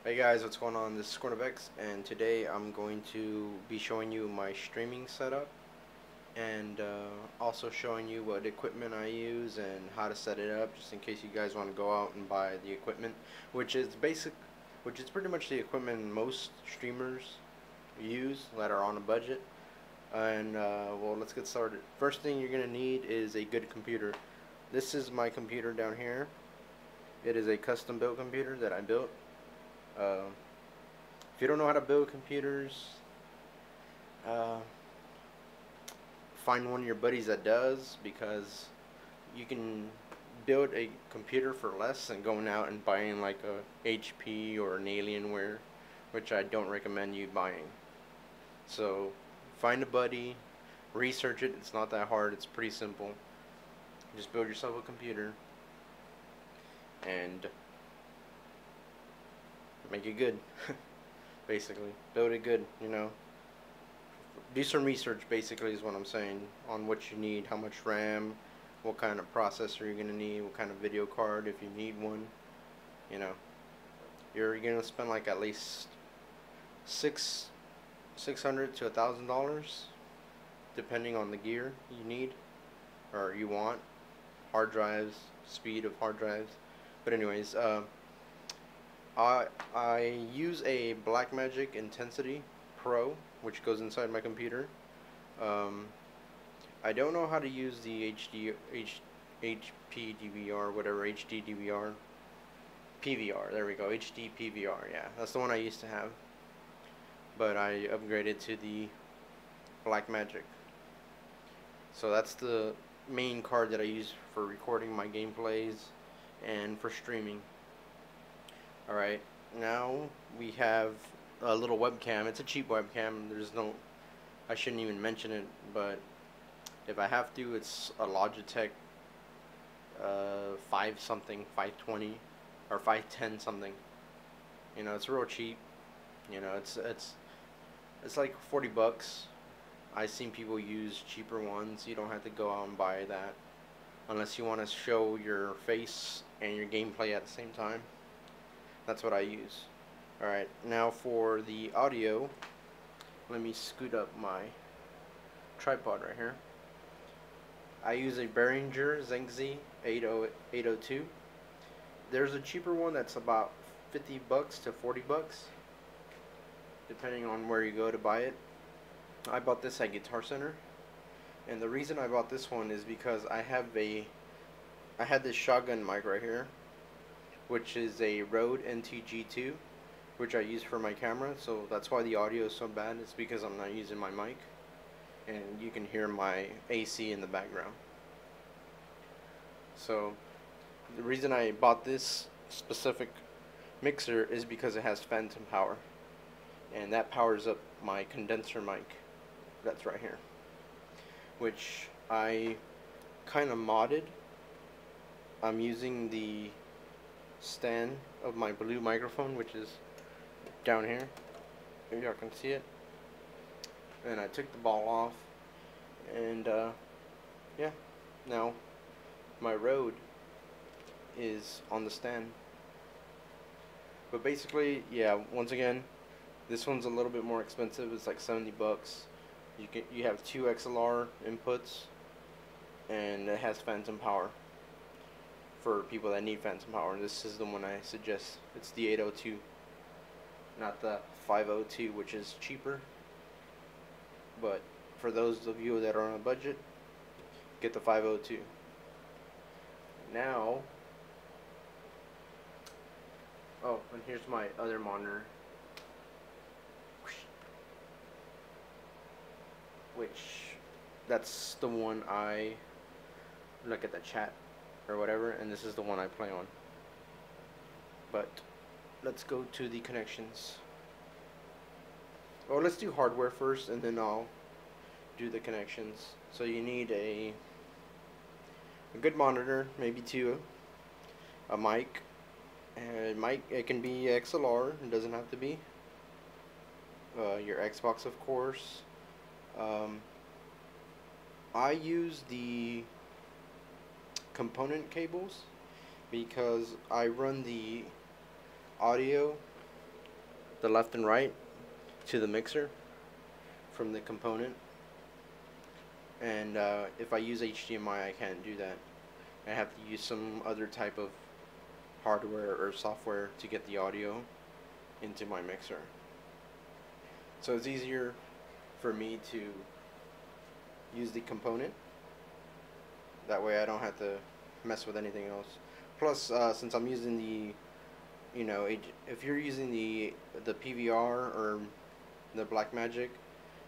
Hey guys, what's going on? This is Cornervex, and today I'm going to be showing you my streaming setup and also showing you what equipment I use and how to set it up, just in case you guys want to go out and buy the equipment, which is pretty much the equipment most streamers use that are on a budget. And well, let's get started. First thing you're gonna need is a good computer. This is my computer down here. It is a custom built computer that I built. If you don't know how to build computers, uh, find one of your buddies that does, because you can build a computer for less than going out and buying like a HP or an Alienware, which I don't recommend you buying. So find a buddy, research it. It's not that hard. It's pretty simple. Just build yourself a computer and make it good. Basically, build it good. Do some research. Basically, is what I'm saying, on what you need, how much RAM, what kind of processor you're gonna need, what kind of video card if you need one. You know, you're gonna spend like at least $600 to $1,000, depending on the gear you need or you want. Hard drives, speed of hard drives. But anyways, I use a Blackmagic Intensity Pro, which goes inside my computer. I don't know how to use the HP DVR, whatever, HD DVR, PVR. There we go, HD PVR. Yeah, that's the one I used to have, but I upgraded to the Blackmagic. So that's the main card that I use for recording my gameplays and for streaming. Alright, now we have a little webcam. It's a cheap webcam. I shouldn't even mention it, but if I have to, it's a Logitech 5 something, 520 or 510 something. It's real cheap. It's like 40 bucks. I've seen people use cheaper ones. You don't have to go out and buy that unless you want to show your face and your gameplay at the same time. That's what I use. Alright, now for the audio, let me scoot up my tripod right here. I use a Behringer Zengzi 802. There's a cheaper one that's about 50 bucks to 40 bucks, depending on where you go to buy it. I bought this at Guitar Center, and the reason I bought this one is because I had this shotgun mic right here, which is a Rode NTG2, which I use for my camera. So that's why the audio is so bad. It's because I'm not using my mic, and you can hear my AC in the background. So the reason I bought this specific mixer is because it has phantom power, and that powers up my condenser mic that's right here, which I kind of modded. I'm using the stand of my blue microphone, which is down here, if y'all can see it, and I took the ball off, and yeah, now my Rode is on the stand. But basically, yeah, once again, this one's a little bit more expensive. It's like 70 bucks. You have 2 XLR inputs, and it has phantom power for people that need phantom power. This is the one I suggest. It's the 802, not the 502, which is cheaper. But for those of you that are on a budget, get the 502. Now, oh, and here's my other monitor, which that's the one I look at the chat or whatever, and this is the one I play on. But let's go to the connections. Well, let's do hardware first, and then I'll do the connections. So you need a good monitor, maybe 2, a mic, and it can be XLR, it doesn't have to be. Your Xbox, of course. I use the component cables because I run the audio the left and right to the mixer from the component. And if I use HDMI, I can't do that. I have to use some other type of hardware or software to get the audio into my mixer. So it's easier for me to use the component. That way I don't have to mess with anything else. Plus, since I'm using the, if you're using the PVR or the Blackmagic,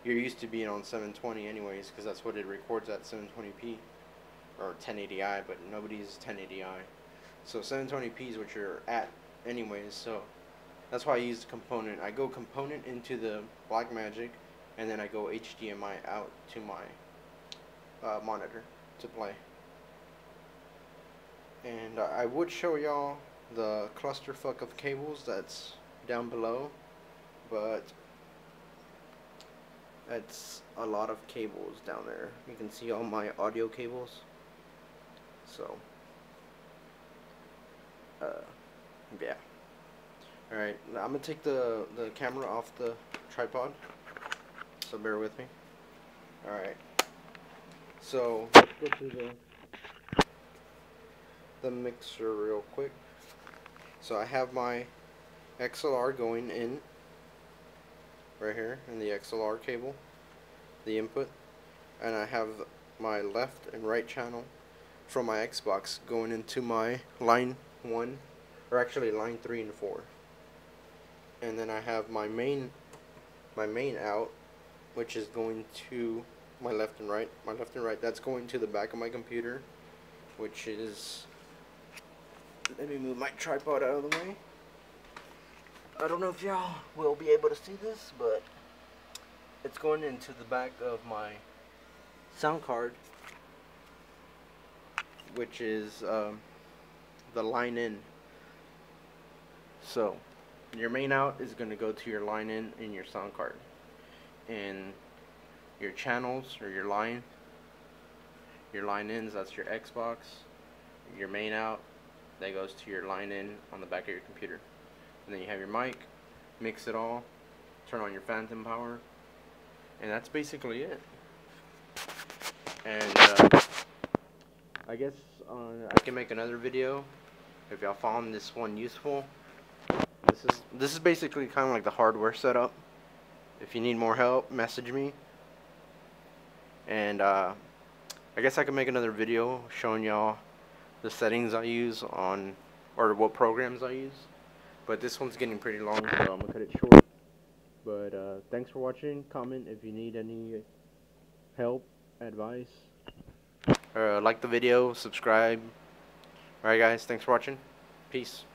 you're used to being on 720 anyways, because that's what it records at, 720p or 1080i, but nobody's 1080i. So 720p is what you're at anyways, so that's why I use the component. I go component into the Blackmagic, and then I go HDMI out to my monitor to play. And I would show y'all the clusterfuck of cables that's down below, but that's a lot of cables down there. You can see all my audio cables. So yeah. Alright, I'm gonna take the camera off the tripod, so bear with me. Alright, so let's go to the mixer real quick. So I have my XLR going in right here in the XLR cable, the input, and I have my left and right channel from my Xbox going into my line 1, or actually line 3 and 4. And then I have my main out, which is going to my left and right. My left and right, that's going to the back of my computer, which is, let me move my tripod out of the way. I don't know if y'all will be able to see this, but it's going into the back of my sound card, which is the line in. So your main out is going to go to your line in your sound card, and your channels or your line ins, that's your Xbox. Your main out, that goes to your line in on the back of your computer. And then you have your mic, mix it all, turn on your phantom power, and that's basically it. And I guess I can make another video if y'all found this one useful. This is basically kind of like the hardware setup. If you need more help, message me. And I guess I can make another video showing y'all the settings I use on, or what programs I use. But this one's getting pretty long, so I'm gonna cut it short. But thanks for watching. Comment if you need any help, advice. Like the video, subscribe. Alright guys, thanks for watching. Peace.